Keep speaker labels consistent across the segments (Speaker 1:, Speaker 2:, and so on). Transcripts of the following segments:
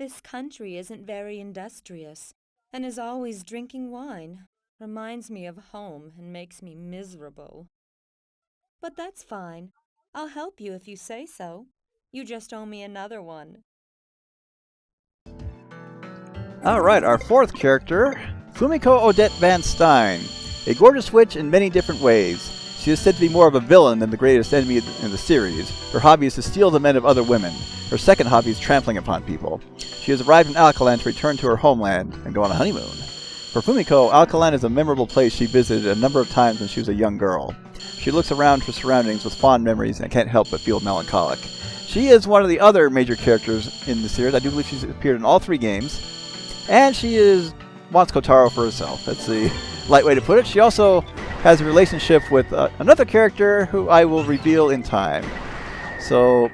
Speaker 1: This country isn't very industrious, and is always drinking wine. Reminds me of home and makes me miserable. But that's fine. I'll help you if you say so. You just owe me another one.
Speaker 2: Alright, our fourth character, Fumiko Odette Van Stein. A gorgeous witch in many different ways. She is said to be more of a villain than the greatest enemy in the series. Her hobby is to steal the men of other women. Her second hobby is trampling upon people. She has arrived in Alkaland to return to her homeland and go on a honeymoon. For Fumiko, Alkaland is a memorable place she visited a number of times when she was a young girl. She looks around her surroundings with fond memories and can't help but feel melancholic. She is one of the other major characters in the series. I do believe she's appeared in all 3 games. And she wants Kotaro for herself. That's the light way to put it. She also has a relationship with another character who I will reveal in time. So,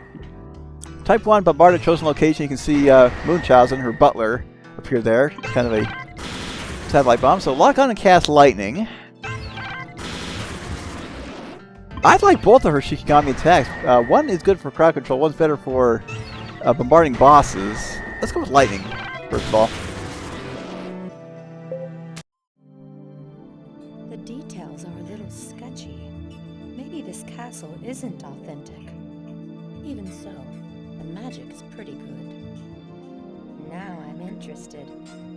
Speaker 2: Type 1, bombarded chosen location. You can see Munchausen, her butler, appear there. Kind of a satellite bomb. So lock on and cast lightning. I like both of her Shikigami attacks. One is good for crowd control. One's better for bombarding bosses. Let's go with lightning, first of all.
Speaker 1: The details are a little sketchy. Maybe this castle isn't authentic. Even so, the magic is pretty good. Now I'm interested.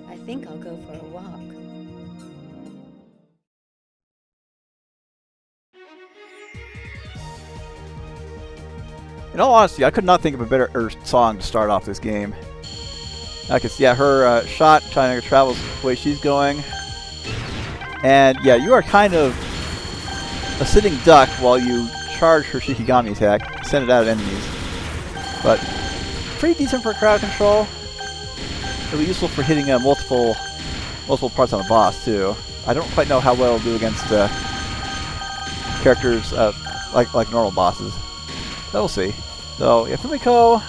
Speaker 1: I think I'll go for a walk.
Speaker 2: In all honesty, I could not think of a better song to start off this game. I can see, yeah, her shot trying to travel the way she's going. And yeah, you are kind of a sitting duck while you charge her Shikigami attack, send it out at enemies. But pretty decent for crowd control. It'll be useful for hitting multiple parts on a boss too. I don't quite know how well it'll do against characters like normal bosses. We'll see. So, yeah, Fumiko,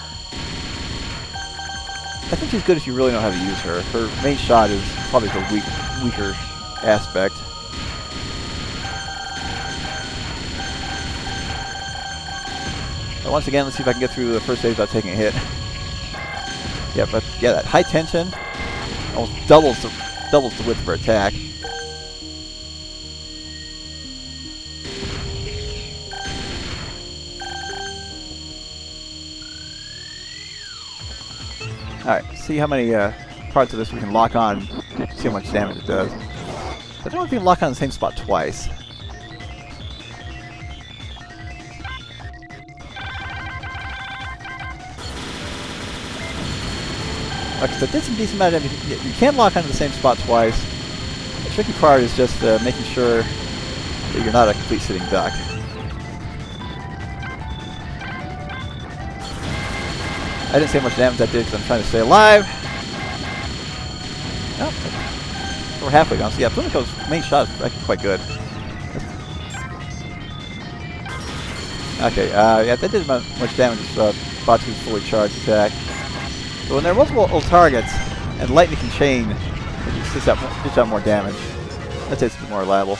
Speaker 2: I think she's good if you really know how to use her. Her main shot is probably her weaker aspect. But once again, let's see if I can get through the first stage without taking a hit. Yeah, but yeah, that high tension almost doubles the width of her attack. Alright, see how many parts of this we can lock on, see how much damage it does. I don't know if you can lock on the same spot twice. Like I said, did some decent amount of damage. You can lock onto the same spot twice. The tricky part is just making sure that you're not a complete sitting duck. I didn't see how much damage that did because I'm trying to stay alive. Oh, we're halfway gone. So yeah, Fumiko's main shot is actually quite good. Okay, yeah, that didn't much damage as Batsu's fully charged attack. But when there are multiple targets and lightning can chain, it just out more damage. That's it's more reliable.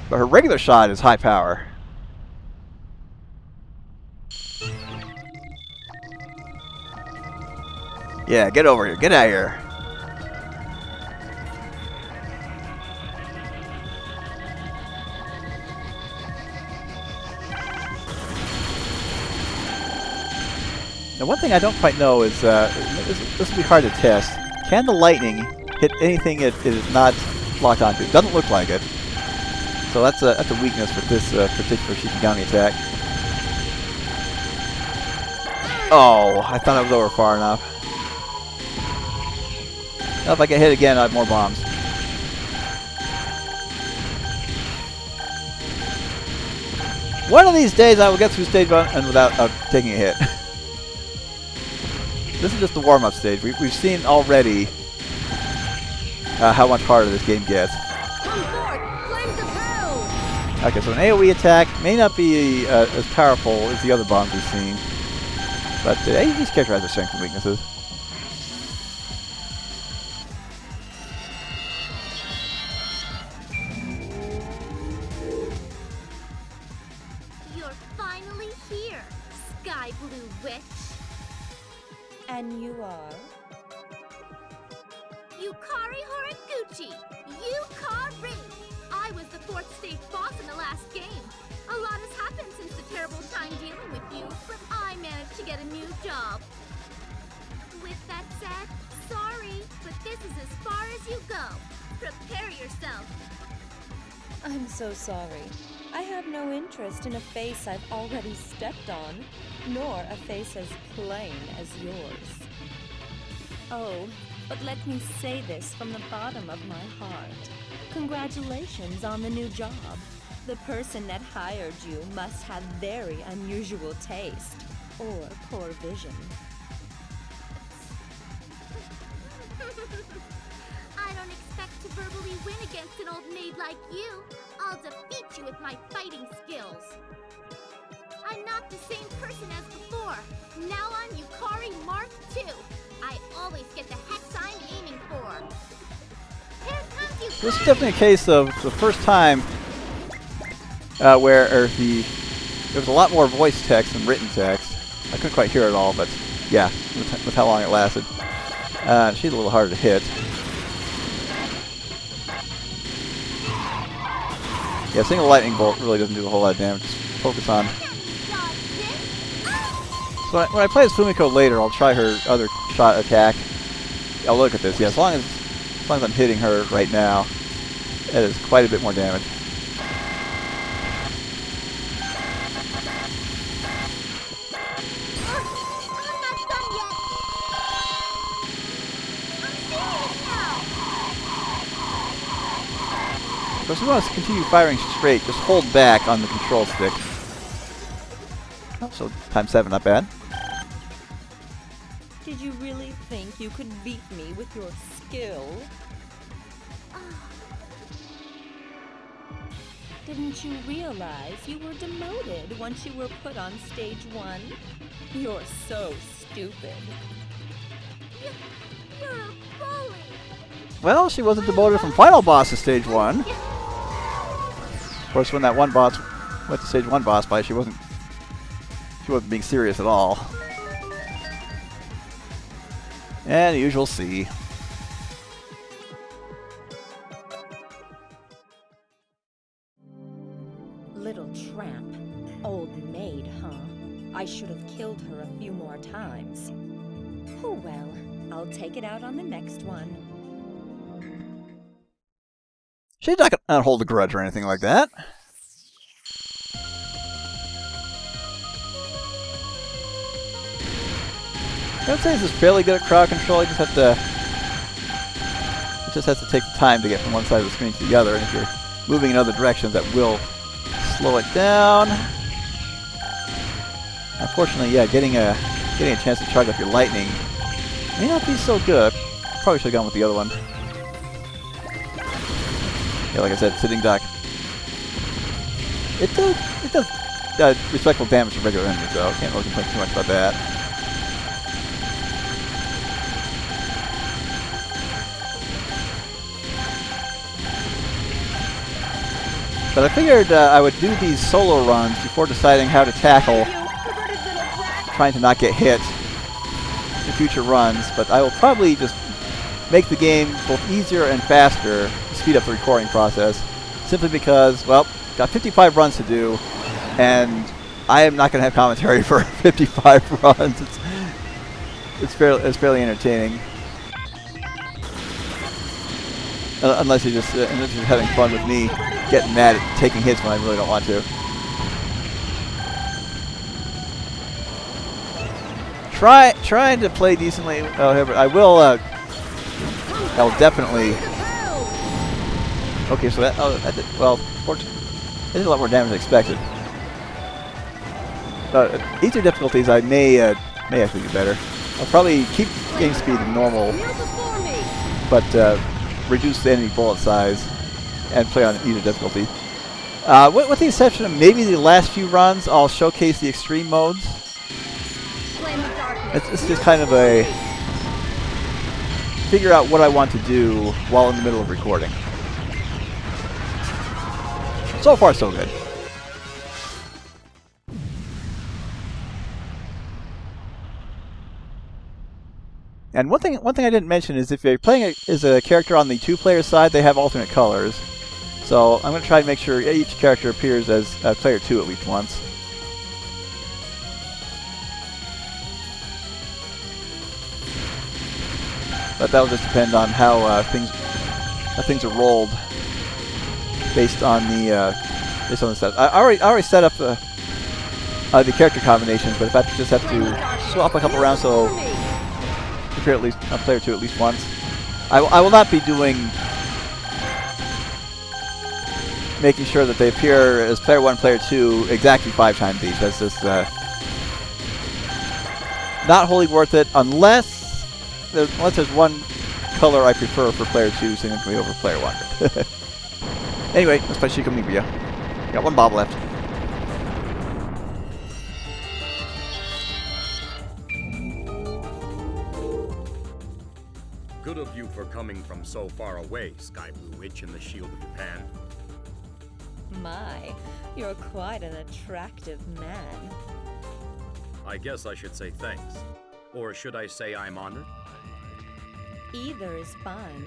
Speaker 2: But her regular shot is high power. Yeah, get over here. Get out of here. Now, one thing I don't quite know is, this will be hard to test. Can the lightning hit anything it is not locked onto? It doesn't look like it. So that's a weakness with this particular Shikigami attack. Oh, I thought I was over far enough. Now if I get hit again, I have more bombs. One of these days I will get through stage 1 and without taking a hit. This is just the warm-up stage. We've seen already how much harder this game gets. Okay, so an AoE attack may not be as powerful as the other bombs we've seen. But each character has their strengths and weaknesses.
Speaker 3: You're finally here, Sky Blue Witch.
Speaker 1: And you are?
Speaker 3: Yukari Horiguchi! Yukari! I was the 4th stage boss in the last game. A lot has happened since the terrible time dealing with you, but I managed to get a new job. With that said, sorry, but this is as far as you go. Prepare yourself.
Speaker 1: I'm so sorry. I have no interest in a face I've already stepped on, nor a face as plain as yours. Oh, but let me say this from the bottom of my heart. Congratulations on the new job. The person that hired you must have very unusual taste, or poor vision.
Speaker 3: I don't expect to verbally win against an old maid like you. I'll defeat you with my fighting skills. I'm not the same person as before. Now I'm Yukari Mark II. I always get the hex I'm aiming for. Here comes Yukari!
Speaker 2: This is definitely a case of the first time where there was a lot more voice text than written text. I couldn't quite hear it all, but yeah, with how long it lasted. She's a little harder to hit. Yeah, single lightning bolt really doesn't do a whole lot of damage. Just focus on. So when I play as Fumiko later, I'll try her other shot attack. I'll look at this. Yeah, as long as I'm hitting her right now, that is quite a bit more damage. So if you want to continue firing straight, just hold back on the control stick. Oh, so times 7, not bad.
Speaker 1: Did you really think you could beat me with your skill? Didn't you realize you were demoted once you were put on stage 1? You're so stupid.
Speaker 3: You're a bully!
Speaker 2: Well, she wasn't demoted from final boss to stage 1. Of course, when that one boss went to stage 1 boss fight, she wasn't being serious at all. And the usual C.
Speaker 1: Little tramp. Old maid, huh? I should have killed her a few more times. Oh well, I'll take it out on the next one.
Speaker 2: She's not gonna hold a grudge or anything like that. I'd say this is fairly good at crowd control. You just have to. It just has to take the time to get from one side of the screen to the other, and if you're moving in other directions, that will slow it down. Unfortunately, yeah, getting a chance to charge up your lightning may not be so good. Probably should have gone with the other one. Yeah, like I said, sitting duck. It does respectful damage to regular enemies, though. Can't really complain too much about that. But I figured I would do these solo runs before deciding how to tackle trying to not get hit in future runs. But I will probably just make the game both easier and faster to speed up the recording process, simply because, well, got 55 runs to do, and I am not going to have commentary for 55 runs. It's fairly entertaining. Unless you're just having fun with me getting mad at taking hits when I really don't want to. Trying to play decently. However, I will definitely. Okay, so that did, well, it did a lot more damage than expected. Easier difficulties, I may actually do better. I'll probably keep game speed to normal, but reduce the enemy bullet size and play on easier difficulty. With the exception of maybe the last few runs, I'll showcase the extreme modes. It's just kind of a figure out what I want to do while in the middle of recording. So far, so good. And one thing I didn't mention is if you're playing as a character on the 2-player side, they have alternate colors. So I'm going to try to make sure each character appears as player 2 at least once. But that'll just depend on how things are rolled based on the set. I already set up the character combinations, but if I just have to swap a couple rounds so appear at least on player 2 at least once. I will not be making sure that they appear as player 1, player 2 exactly 5 times each. That's just not wholly worth it unless there's one color I prefer for player 2 significantly over player 1. Anyway, let's play Shikigami. Got one bob left.
Speaker 4: Good of you for coming from so far away, Sky Blue Witch in the Shield of Japan.
Speaker 1: My, you're quite an attractive man.
Speaker 4: I guess I should say thanks. Or should I say I'm honored?
Speaker 1: Either is fine.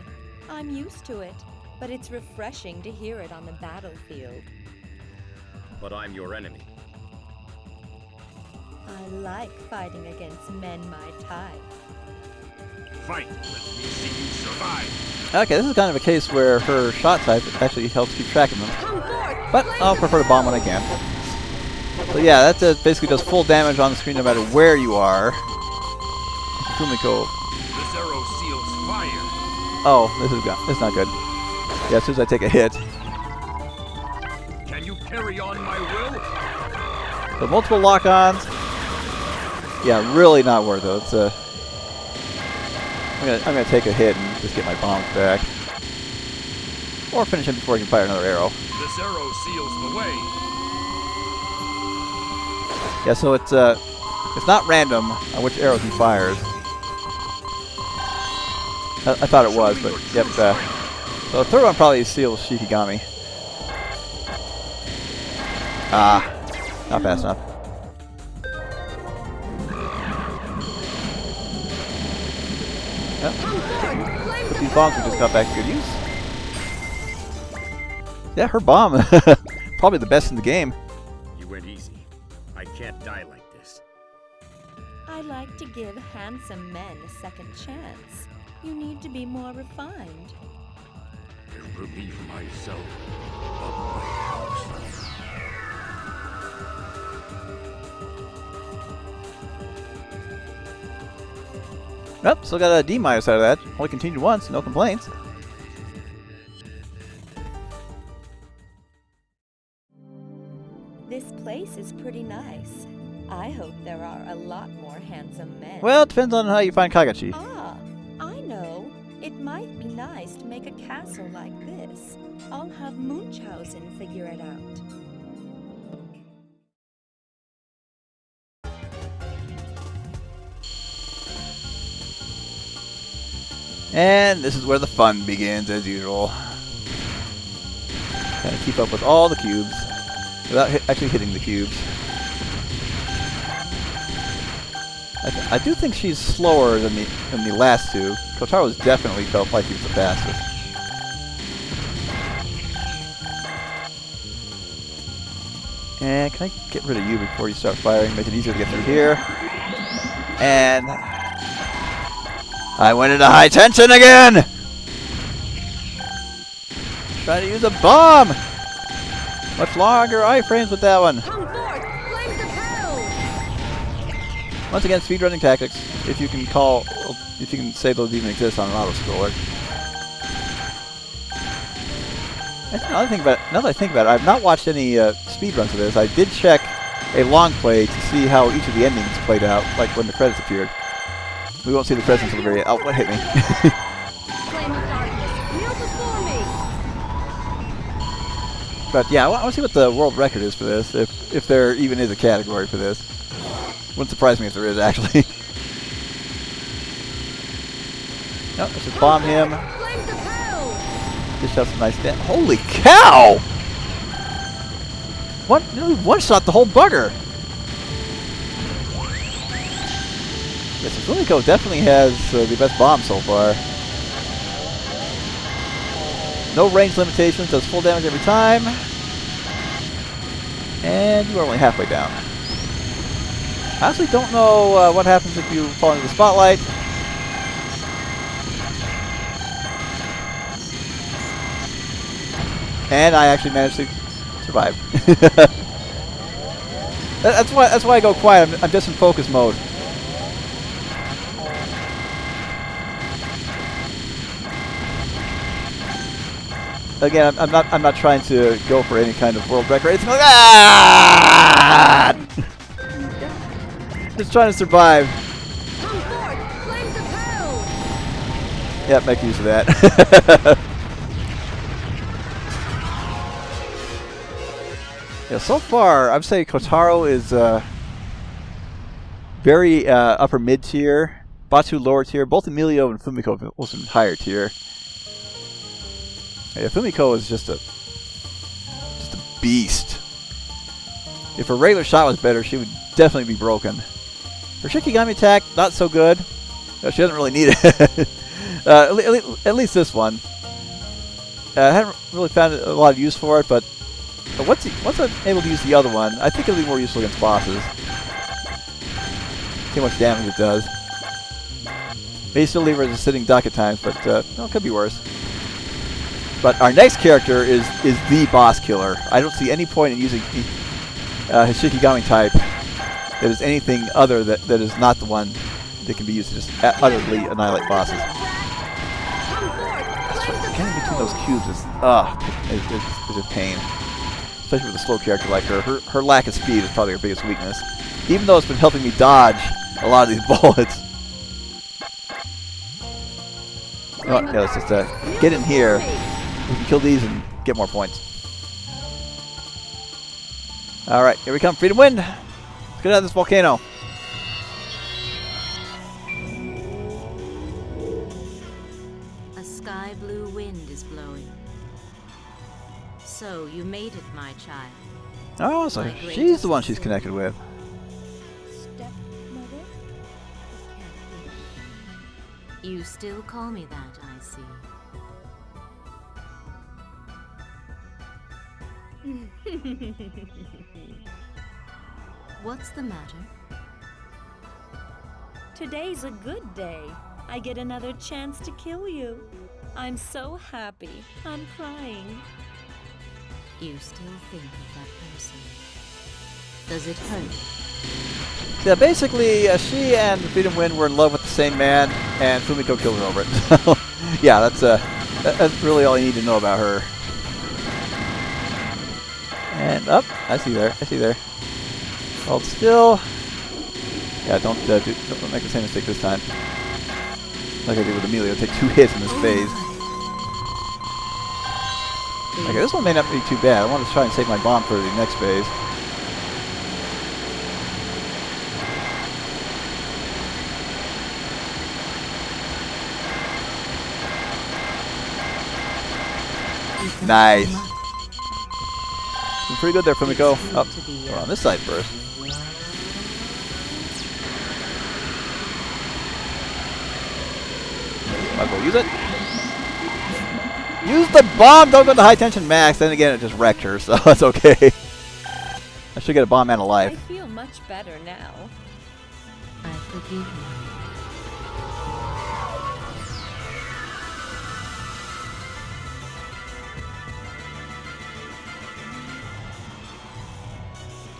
Speaker 1: I'm used to it, but it's refreshing to hear it on the battlefield.
Speaker 4: But I'm your enemy.
Speaker 1: I like fighting against men my type.
Speaker 4: Fight! Let me see you survive!
Speaker 2: Okay, this is kind of a case where her shot type actually helps keep track of them. But I'll prefer to bomb when I can. So yeah, that basically does full damage on the screen no matter where you are. Fumiko.
Speaker 4: This arrow seals fire!
Speaker 2: Oh, this is not good. Yeah, as soon as I take a hit.
Speaker 4: Can you carry on my will?
Speaker 2: So multiple lock-ons. Yeah, really not worth it. It's I'm gonna take a hit and just get my bombs back, or finish him before he can fire another arrow.
Speaker 4: This arrow seals the way.
Speaker 2: Yeah, so it's not random on which arrow he fires. I thought it was, but yep. So the third one probably seals Shikigami. Not fast enough. But these bombs we just got back to good use. Yeah, her bomb. Probably the best in the game.
Speaker 4: You went easy. I can't die like this.
Speaker 1: I like to give handsome men a second chance. You need to be more refined.
Speaker 4: I relieve myself of my house.
Speaker 2: Nope, still got a D- out of that. Only continued once, no complaints.
Speaker 1: This place is pretty nice. I hope there are a lot more handsome men.
Speaker 2: Well, it depends on how you find Kagachi.
Speaker 1: Ah, I know. It might be nice to make a castle like this. I'll have Munchausen figure it out.
Speaker 2: And this is where the fun begins, as usual. Gotta keep up with all the cubes without actually hitting the cubes. I do think she's slower than the last two. Kotaro's definitely felt like he was the fastest. And can I get rid of you before you start firing? Make it easier to get through here. And I went into high tension again! Trying to use a bomb! Much longer iframes with that one.
Speaker 3: Come forth, flames of hell!
Speaker 2: Once again, speedrunning tactics, if you can say those even exist on an auto-scroller. Now that I think about it, I've not watched any speedruns of this. I did check a long play to see how each of the endings played out, like when the credits appeared. We won't see the credits until the very end. Oh, what hit me?
Speaker 3: Flame of darkness, kneel before me!
Speaker 2: But yeah, I want to see what the world record is for this, if there even is a category for this. Wouldn't surprise me if there is, actually. Nope, let's just bomb him.
Speaker 3: Flames of hell!
Speaker 2: Dish out some nice damage. Holy cow! One shot the whole bugger. Yes, Fumiko definitely has the best bomb so far. No range limitations, does full damage every time. And you are only halfway down. I honestly don't know what happens if you fall into the spotlight. And I actually managed to survive. that's why I go quiet. I'm just in focus mode. Again, I'm not trying to go for any kind of world record. It's like, ah! Just trying to survive. Yep, make use of that. Yeah, so far, I'd say Kotaro is very upper mid tier, Batu lower tier. Both Emilio and Fumiko was in higher tier. Yeah, Fumiko is just a beast. If her regular shot was better, she would definitely be broken. Her Shikigami attack, not so good. No, she doesn't really need it. At least this one. I haven't really found a lot of use for it, but once I'm able to use the other one, I think it'll be more useful against bosses. See how much damage it does. May still leave her as a sitting duck at times, but no, it could be worse. But our next character is the boss killer. I don't see any point in using his Shikigami type that is anything other that is not the one that can be used to just utterly annihilate bosses. Getting between those cubes is a pain. Especially with a slow character like her. Her lack of speed is probably her biggest weakness. Even though it's been helping me dodge a lot of these bullets. Oh, yeah, let's just get in here. We can kill these and get more points. Alright, here we come. Freedom Wind! Let's get out of this volcano.
Speaker 5: A sky blue wind is blowing. So you made it, my child.
Speaker 2: Oh, so she's the one she's connected with.
Speaker 1: Stepmother?
Speaker 5: You still call me that, I see. What's the matter?
Speaker 1: Today's a good day. I get another chance to kill you. I'm so happy. I'm crying.
Speaker 5: You still think of that person. Does it hurt?
Speaker 2: Yeah, basically, she and Freedom Wind were in love with the same man, and Fumiko killed her over it. So, yeah, that's really all you need to know about her. And up, I see there. Hold still. Yeah, don't make the same mistake this time. Like I did with Emilio, take 2 hits in this phase. Okay, this one may not be too bad. I want to try and save my bomb for the next phase. Nice. Doing pretty good there, Fumiko. Up. We're on this side first. Might as well use it. Use the bomb! Don't go to high tension max. Then again, it just wrecked her, so that's okay. I should get a bomb and a life.
Speaker 1: I feel much better now.
Speaker 5: I forgive you.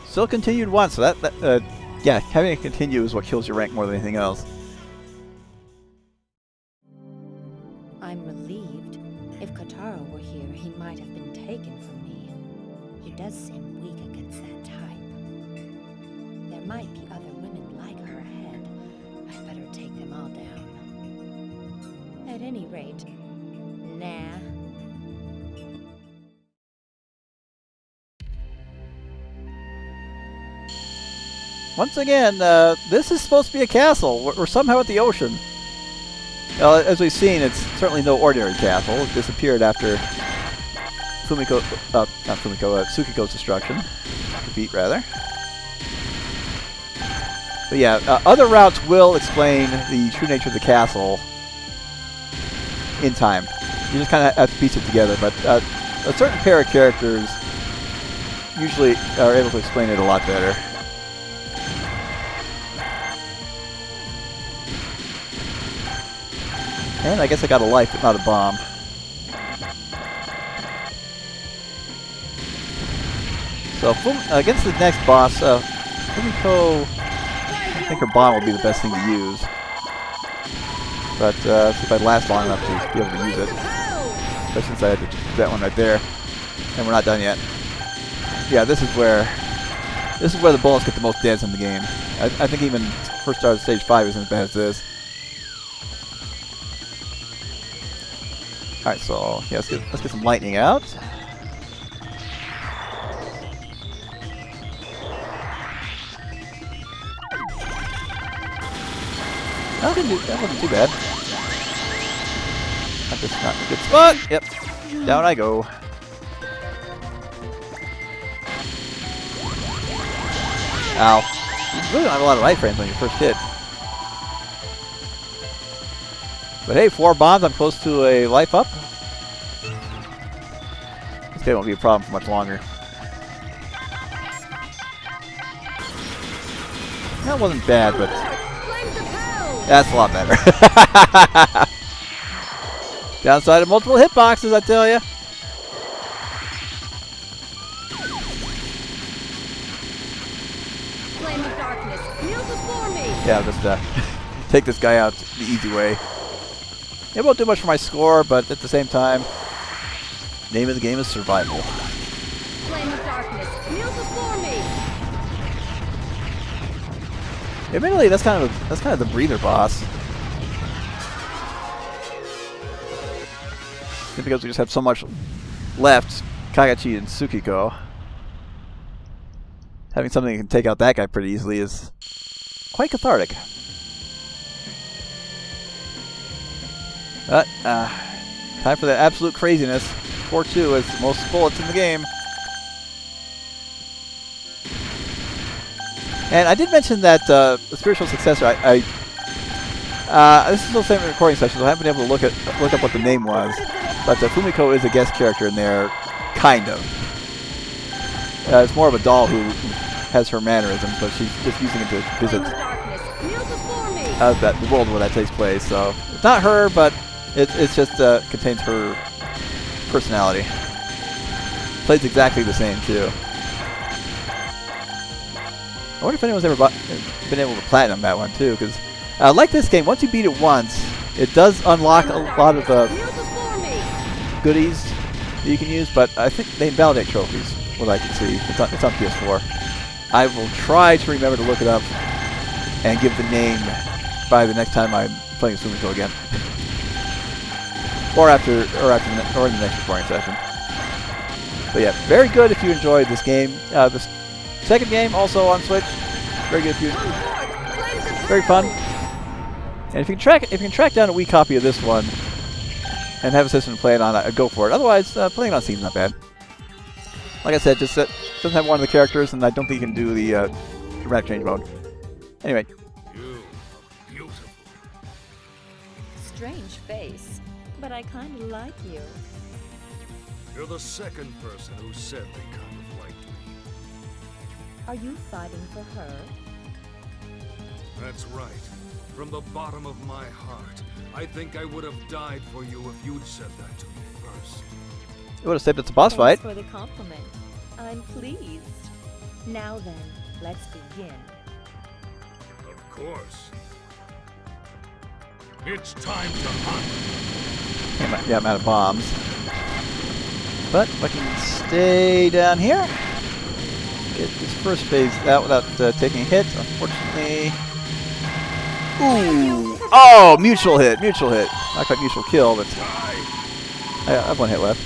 Speaker 2: Still continued once, so yeah, having it continue is what kills your rank more than anything else.
Speaker 1: I'm relieved. If Kotaro were here, he might have been taken from me. He does seem weak against that type. There might be other women like her ahead. I'd better take them all down. At any rate, nah.
Speaker 2: Once again, this is supposed to be a castle. We're somehow at the ocean. As we've seen, it's certainly no ordinary castle. It disappeared after Tsukiko's destruction. Defeat, rather. But yeah, other routes will explain the true nature of the castle in time. You just kind of have to piece it together. But a certain pair of characters usually are able to explain it a lot better. And I guess I got a life, but not a bomb. So against the next boss, Fumiko, I think her bomb will be the best thing to use. But let's see if I last long enough to be able to use it. Especially since I had to do that one right there. And we're not done yet. Yeah, this is where the bullets get the most deaths in the game. I think even first start of stage 5 isn't as bad as this. Alright, so yeah, let's get some lightning out. That wasn't too bad. Not a good spot. Yep. Down I go. Ow. You really don't have a lot of life frames on your first hit. But hey, 4 bombs, I'm close to a life up. This guy won't be a problem for much longer. That wasn't bad, but that's a lot better. Downside of multiple hitboxes, I tell ya.
Speaker 3: Flame of darkness, kneel before me.
Speaker 2: Yeah, just take this guy out the easy way. It won't do much for my score, but at the same time, name of the game is survival.
Speaker 3: Flame of darkness, kneel before me.
Speaker 2: Admittedly, that's kind of the breather boss. Because we just have so much left, Kagachi and Tsukiko. Having something that can take out that guy pretty easily is quite cathartic. But, time for that absolute craziness. 4-2 is the most bullets in the game. And I did mention that the spiritual successor, this is still the same recording session, so I haven't been able to look up what the name was. But Fumiko is a guest character in there, kind of. It's more of a doll who has her mannerisms, but she's just using it to visit the world where that takes place. So it's not her, but it's just contains her personality. Plays exactly the same too. I wonder if anyone's ever been able to platinum that one too, because like this game, once you beat it once, it does unlock a lot of goodies that you can use, but I think they invalidate trophies, what I can see. It's on PS4. I will try to remember to look it up and give the name by the next time I'm playing Fumiko again. or in the next recording session. But yeah, very good if you enjoyed this game. The second game, also on Switch, very good if you, very fun. And if you can track down a Wii copy of this one and have a system to play it on, go for it. Otherwise, playing on Steam's not bad. Like I said, just doesn't have one of the characters, and I don't think you can do the dramatic change mode. Anyway.
Speaker 6: Beautiful.
Speaker 1: Strange face, but I kind of like you.
Speaker 6: You're the second person who said they kind of liked me.
Speaker 1: Are you fighting for her?
Speaker 6: That's right. From the bottom of my heart, I think I would have died for you if you'd said that to me first.
Speaker 2: It would have saved it's a boss fight.
Speaker 1: Thanks for the compliment. I'm pleased. Now then, let's begin.
Speaker 6: Of course. It's time to hunt.
Speaker 2: Yeah, I'm out of bombs. But if I can stay down here, get this first phase out without taking a hit, unfortunately. Ooh! Oh, mutual hit, mutual hit. Not quite mutual kill, but I have one hit left.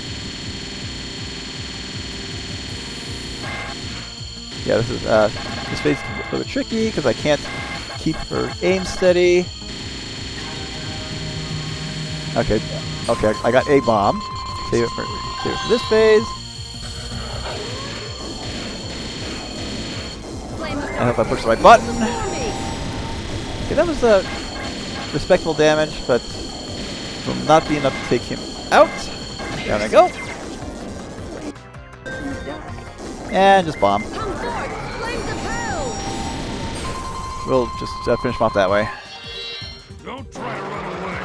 Speaker 2: Yeah, this phase is a little bit tricky because I can't keep her aim steady. Okay, I got a bomb. Save it for this phase. And if I push the right button. Okay, that was respectable damage, but will not be enough to take him out. Down I go. And just bomb. We'll just finish him off that way.
Speaker 6: Don't try to run away.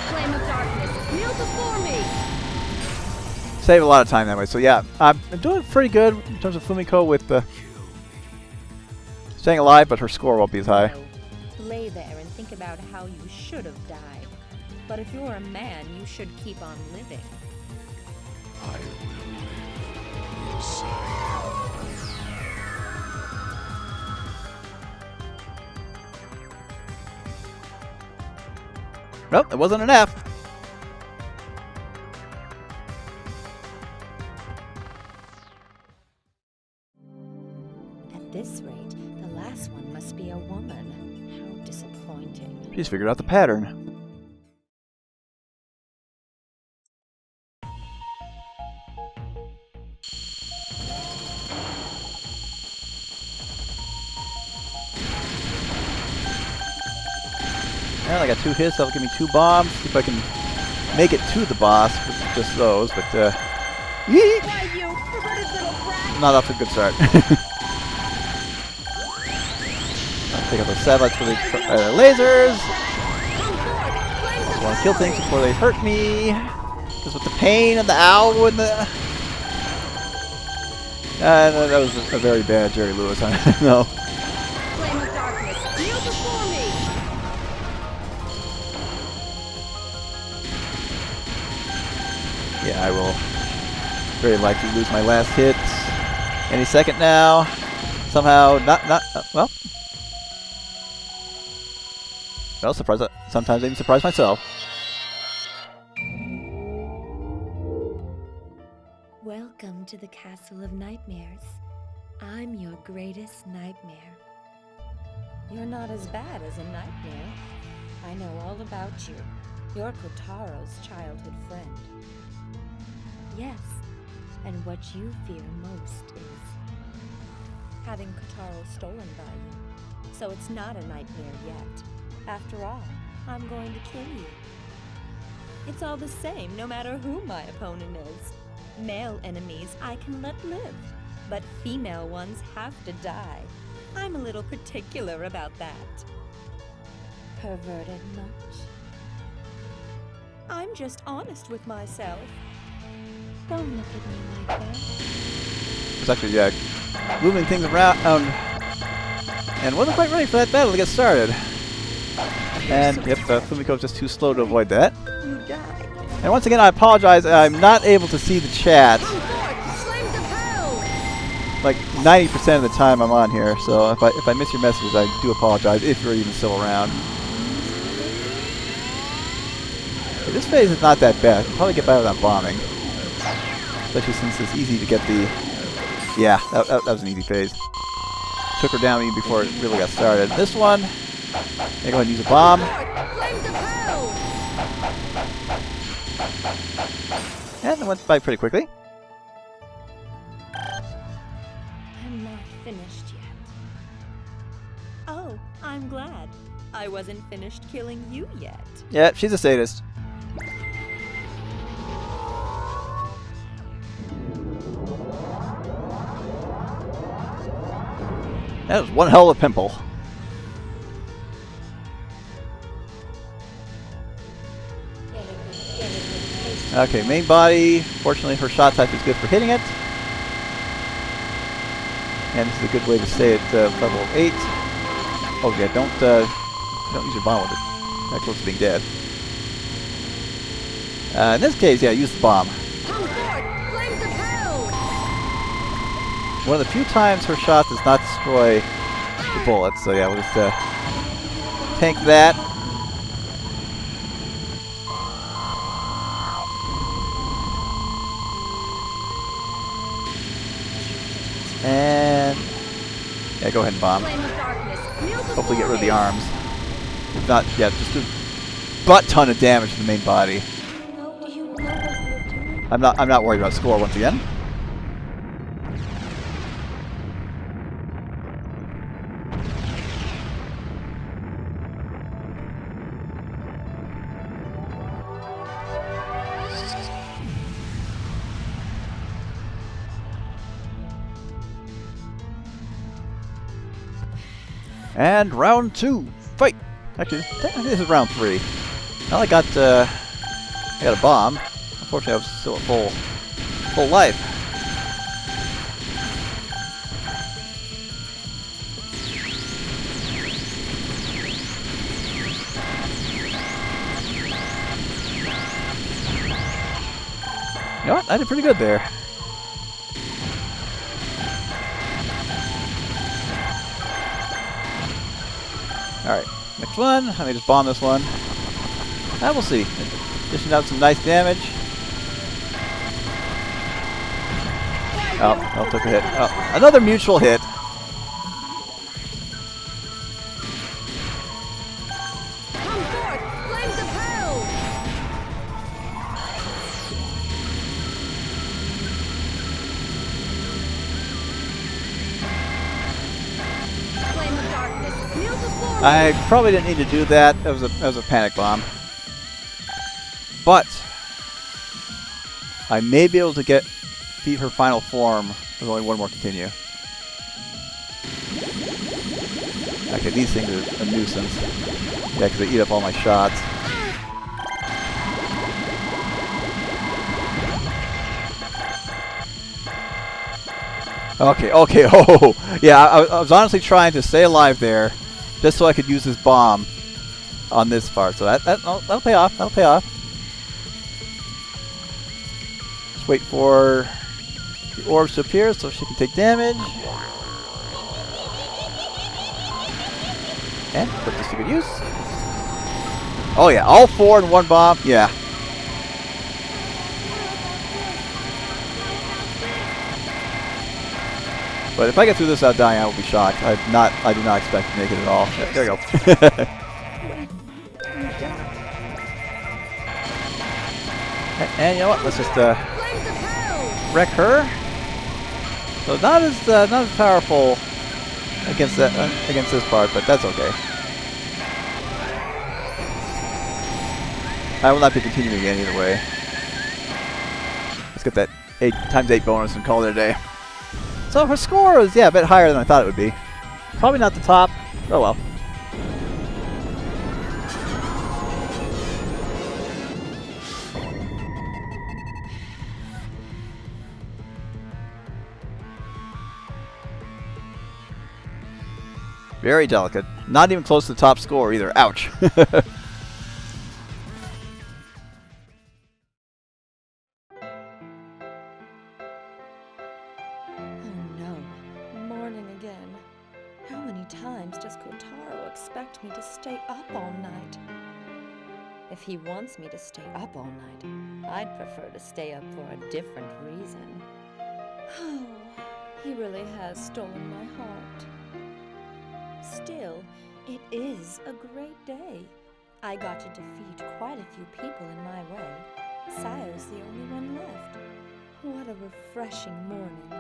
Speaker 3: Flame of darkness, kneel before me!
Speaker 2: Save a lot of time that way. So yeah, I'm doing pretty good in terms of Fumiko with staying alive, but her score won't be as high.
Speaker 1: So, lay there and think about how you should have died. But if you're a man, you should keep on living.
Speaker 6: I will live inside.
Speaker 2: Nope, it wasn't an F.
Speaker 1: At this rate, the last one must be a woman. How disappointing.
Speaker 2: She's figured out the pattern. And I got 2 hits, that'll give me 2 bombs. See if I can make it to the boss with just those, but yeet!
Speaker 3: Why, you perverted little brat!
Speaker 2: Not off to a good start. I'll take out those satellites for the lasers. Just want to kill things before they hurt me. Because with the pain and the ow and the... that was a very bad Jerry Lewis, I know.
Speaker 3: Flame of darkness, kneel before me!
Speaker 2: Yeah, I will very likely lose my last hit any second now. Somehow, well. Well, sometimes I even surprise myself.
Speaker 1: Welcome to the Castle of Nightmares. I'm your greatest nightmare. You're not as bad as a nightmare. I know all about you. You're Kotaro's childhood friend. Yes, and what you fear most is having Kotaro stolen by you. So it's not a nightmare yet. After all, I'm going to kill you. It's all the same, no matter who my opponent is. Male enemies I can let live, but female ones have to die. I'm a little particular about that. Perverted much? I'm just honest with myself. Don't look at me like that.
Speaker 2: It's actually, moving things around, and wasn't quite ready for that battle to get started. And, yep, Fumiko's just too slow to avoid that.
Speaker 1: You died.
Speaker 2: And once again, I apologize, I'm not able to see the chat. Like 90% of the time I'm on here, so if I miss your messages, I do apologize if you're even still around. Okay, this phase is not that bad. I can probably get by without bombing. Especially since it's easy to get the... Yeah, that was an easy phase. Took her down even before it really got started. This one, I'm go ahead and use a bomb. And it went by pretty quickly.
Speaker 1: I'm not finished yet. Oh, I'm glad. I wasn't finished killing you yet.
Speaker 2: Yeah, she's a sadist. That was one hell of a pimple. Okay, main body. Fortunately, her shot type is good for hitting it. And this is a good way to stay at level 8. Oh yeah, don't use your bomb with it. That close to being dead. In this case, yeah, use the bomb. One of the few times her shot does not destroy the bullets, so yeah, we'll just tank that. And yeah, go ahead and bomb. Hopefully get rid of the arms. If not, yeah, just do butt ton of damage to the main body. I'm not worried about score once again. And round 2, fight! Actually, technically this is round 3. Now I got a bomb. Unfortunately, I was still at full life. You know what? I did pretty good there. Alright, next one. Let me just bomb this one. And we'll see. Dishing out some nice damage. Oh, took a hit. Oh, another mutual hit.
Speaker 3: Come forth, flames of hell! Flame of darkness, kneel before me!
Speaker 2: I probably didn't need to do that. That was a panic bomb. But I may be able to beat her final form with only one more continue. Okay, these things are a nuisance. Yeah, because they eat up all my shots. Okay, oh! Yeah, I was honestly trying to stay alive there, just so I could use this bomb on this part. So that'll pay off, that'll pay off. Just wait for the orbs to appear so she can take damage. And put this to good use. Oh yeah, all 4 in one bomb. Yeah. But if I get through this without dying, I will be shocked. I do not expect to make it at all. Yep, there we go. and you know what? Let's just wreck her. So not as powerful against this part, but that's okay. I will not be continuing again either way. Let's get that 8x8 bonus and call it a day. So her score is a bit higher than I thought it would be. Probably not the top. Oh well. Very delicate. Not even close to the top score either. Ouch.
Speaker 1: How many times does Kotaro expect me to stay up all night? If he wants me to stay up all night, I'd prefer to stay up for a different reason. Oh, he really has stolen my heart. Still, it is a great day. I got to defeat quite a few people in my way. Sayo's the only one left. What a refreshing morning.